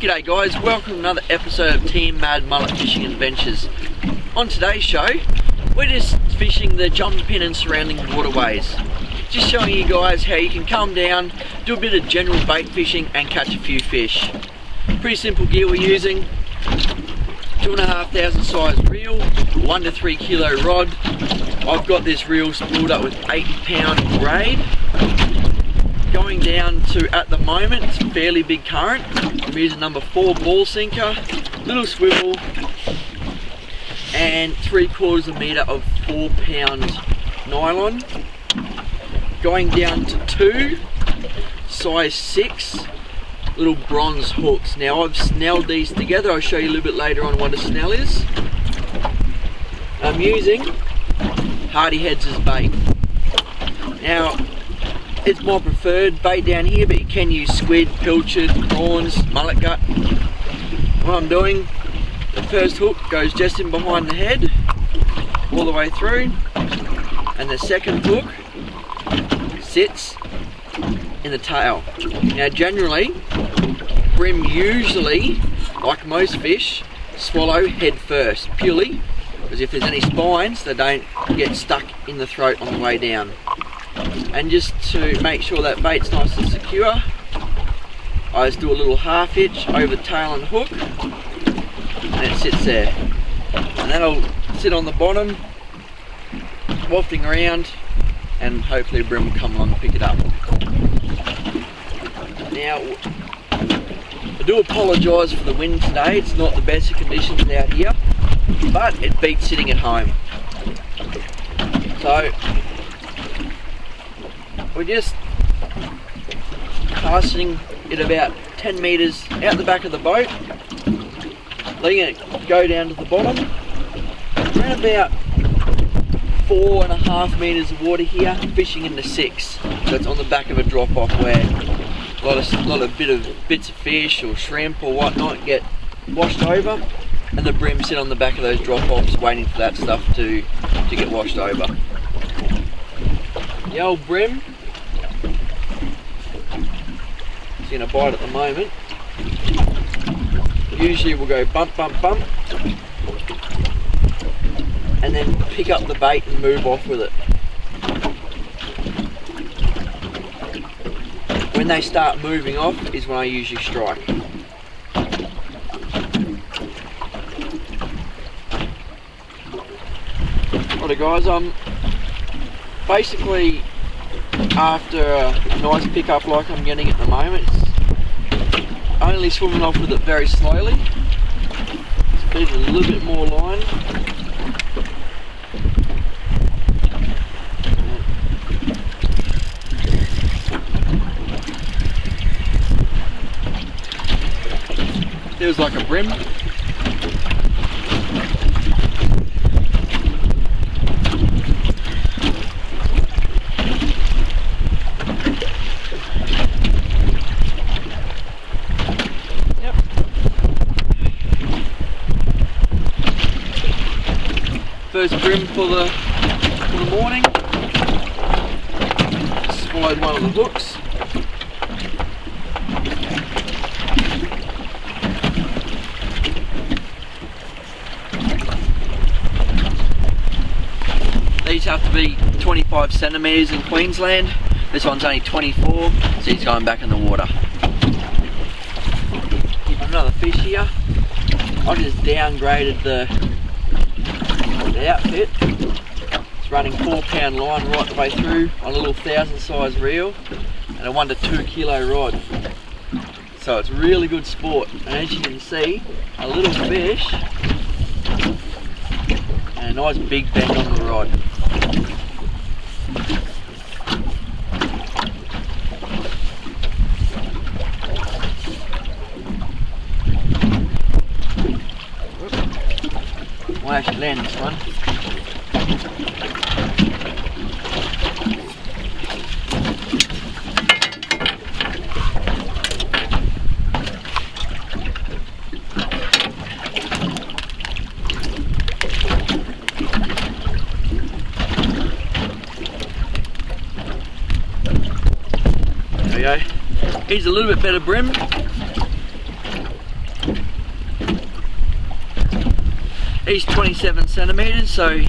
G'day guys, welcome to another episode of Teammadmullet Fishing Adventures. On today's show, we're just fishing the Jumpinpin and surrounding waterways. Just showing you guys how you can come down, do a bit of general bait fishing and catch a few fish. Pretty simple gear we're using. 2,500 size reel, 1 to 3 kilo rod. I've got this reel spooled up with 80-pound braid. Going down to, at the moment, it's a fairly big current. I'm using number 4 ball sinker, little swivel, and 3/4 meter of 4-pound nylon. Going down to 2 size 6 little bronze hooks. Now I've snelled these together. I'll show you a little bit later on what a snell is. I'm using Hardy Heads as bait. Now it's my preferred bait down here, but you can use squid, pilchard, prawns, mullet gut. What I'm doing, the first hook goes just in behind the head, all the way through, and the second hook sits in the tail. Now generally, bream usually, like most fish, swallow head first, purely because if there's any spines, they don't get stuck in the throat on the way down. And just to make sure that bait's nice and secure, I just do a little half hitch over the tail and hook, and it sits there. And that'll sit on the bottom, wafting around, and hopefully a bream will come along and pick it up. Now, I do apologise for the wind today. It's not the best of conditions out here, but it beats sitting at home. So we're just casting it about 10 metres out the back of the boat, letting it go down to the bottom. Around about 4.5 metres of water here, fishing in the 6. So it's on the back of a drop off where a lot of bits of fish or shrimp or whatnot get washed over, and the bream sit on the back of those drop offs waiting for that stuff to get washed over. The old bream is in a bite at the moment. Usually we'll go bump, bump, bump, and then pick up the bait and move off with it. When they start moving off is when I usually strike. Alright guys, basically after a nice pickup like I'm getting at the moment, it's only swimming off with it very slowly. Just feed it a little bit more line. Feels like a bream. Yep. First bream for the morning. Swallowed one of the hooks. These have to be 25 centimetres in Queensland. This one's only 24, so he's going back in the water. Another fish here. I just downgraded the outfit. It's running 4-pound line right the way through on a little 1,000 size reel and a 1 to 2 kilo rod. So it's really good sport. And as you can see, a little fish and a nice big bend on the rod. I'll actually land this one. There we go. He's a little bit better bream. He's 27 centimetres, so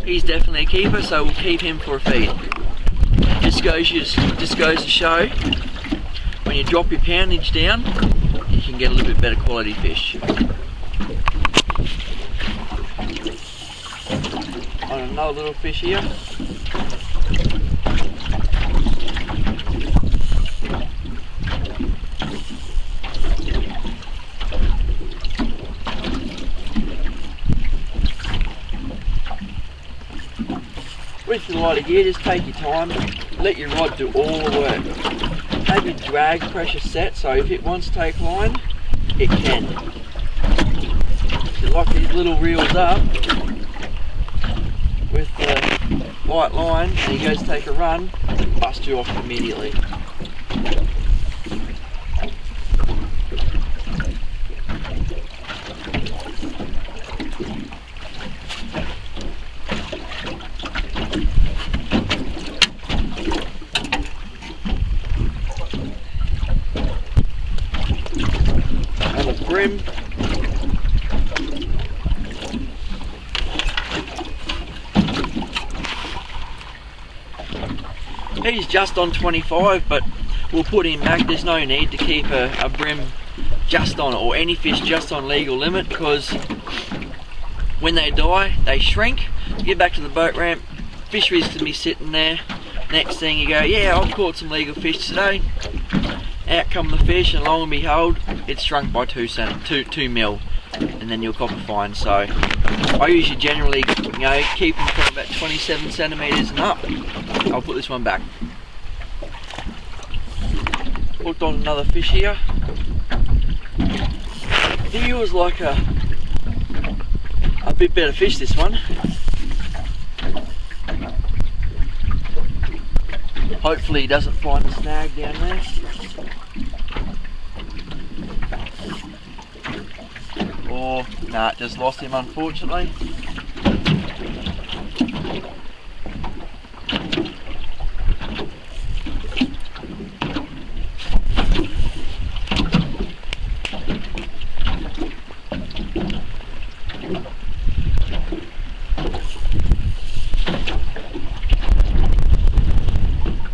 he's definitely a keeper, so we'll keep him for a feed. Just goes to show, when you drop your poundage down, you can get a little bit better quality fish. On another little fish here. With the lighter gear, just take your time, let your rod do all the work. Have your drag pressure set, so if it wants to take line, it can. If you lock these little reels up with the light line and he goes to take a run, bust you off immediately. Bream. He's just on 25, but we'll put him back. There's no need to keep a bream just on, or any fish just on legal limit, because when they die, they shrink. Get back to the boat ramp, fisheries can be sitting there. Next thing you go, yeah, I've caught some legal fish today. Out come the fish, and long and behold, it's shrunk by 2 mil, and then you'll cop a fine. So I usually generally, keep them from about 27 centimetres and up. I'll put this one back. Hooked on another fish here. He was like a bit better fish, this one. Hopefully he doesn't find a snag down there. Or, nah, just lost him unfortunately.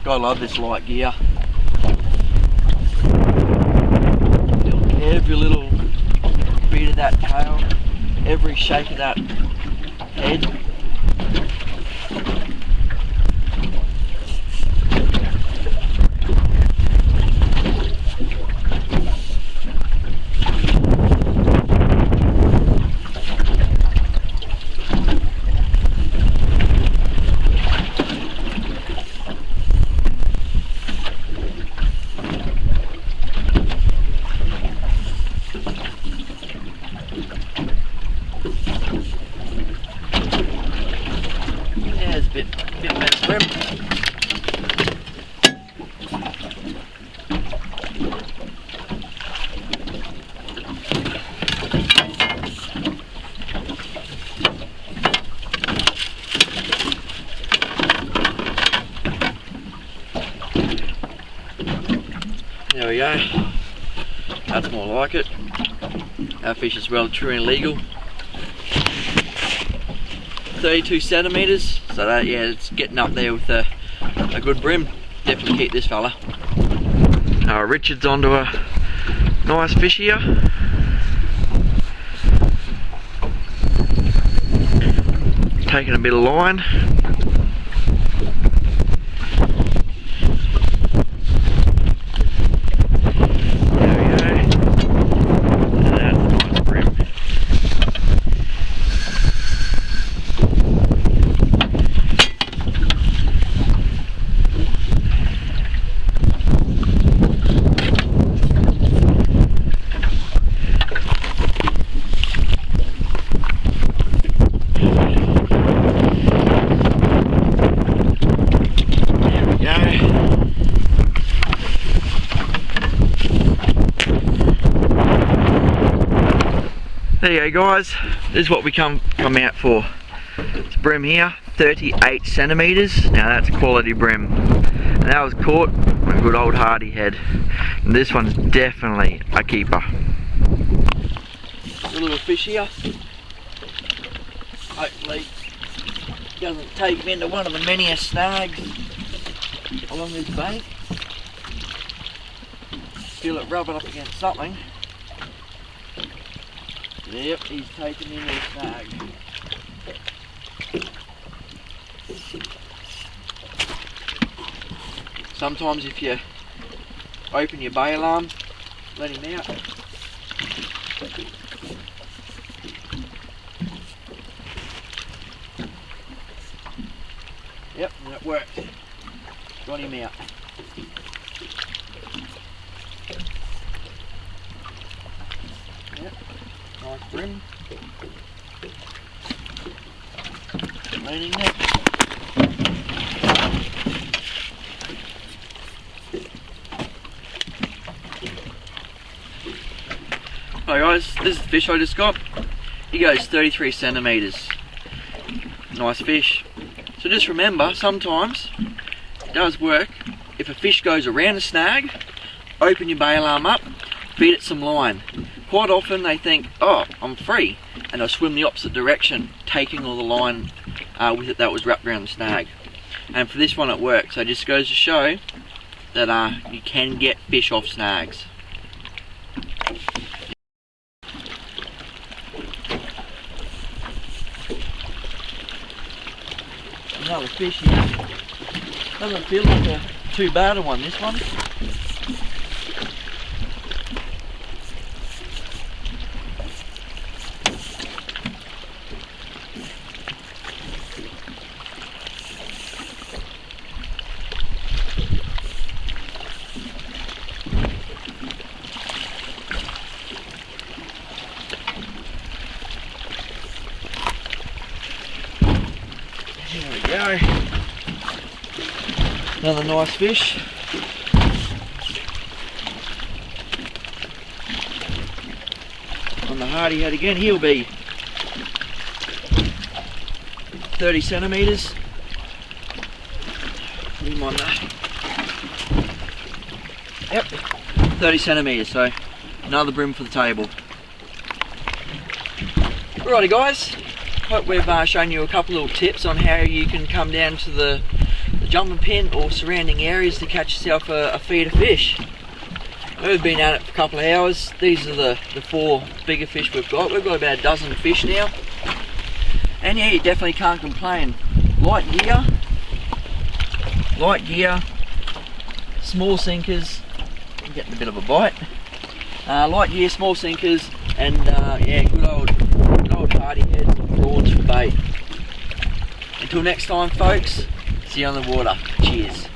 I love this light gear. Every little beat of that tail, every shake of that head. There we go. That's more like it. Our fish is well true and legal. 32 centimetres, so that, yeah, it's getting up there with a good bream. Definitely keep this fella. Richard's onto a nice fish here. Taking a bit of line. There you go guys, this is what we come out for. It's bream here, 38 centimetres. Now that's quality bream. And that was caught on a good old hardy head. And this one's definitely a keeper. A little fish here. Hopefully doesn't take me into one of the many snags along this bank. Feel it rubbing up against something. Yep, he's taken me into a snag. Sometimes if you open your bail arm, let him out. Yep, and it worked. Got him out. Yep, nice brim. Leaning neck. Hi guys, this is the fish I just got. He goes 33 centimeters. Nice fish. So just remember, sometimes it does work. If a fish goes around a snag, open your bail arm up, feed it some line. Quite often they think, oh, I'm free, and they'll swim the opposite direction, taking all the line with it that was wrapped around the snag. And for this one it works. So it just goes to show that you can get fish off snags. Another fish here. Doesn't feel like a too bad a one, this one. There we go. Another nice fish. On the hardy head again, he'll be 30 centimeters. Put him on there. Yep, 30 centimeters, so another brim for the table. Alrighty guys. Hope we've shown you a couple little tips on how you can come down to the Jumpinpin or surrounding areas to catch yourself a feeder fish. We've been at it for a couple of hours. These are the 4 bigger fish we've got. We've got about a dozen fish now. And yeah, you definitely can't complain. Light gear, small sinkers. I'm getting a bit of a bite. Light gear, small sinkers, and yeah, good old hardy head prawns for bait. Until next time folks, see you on the water. Cheers.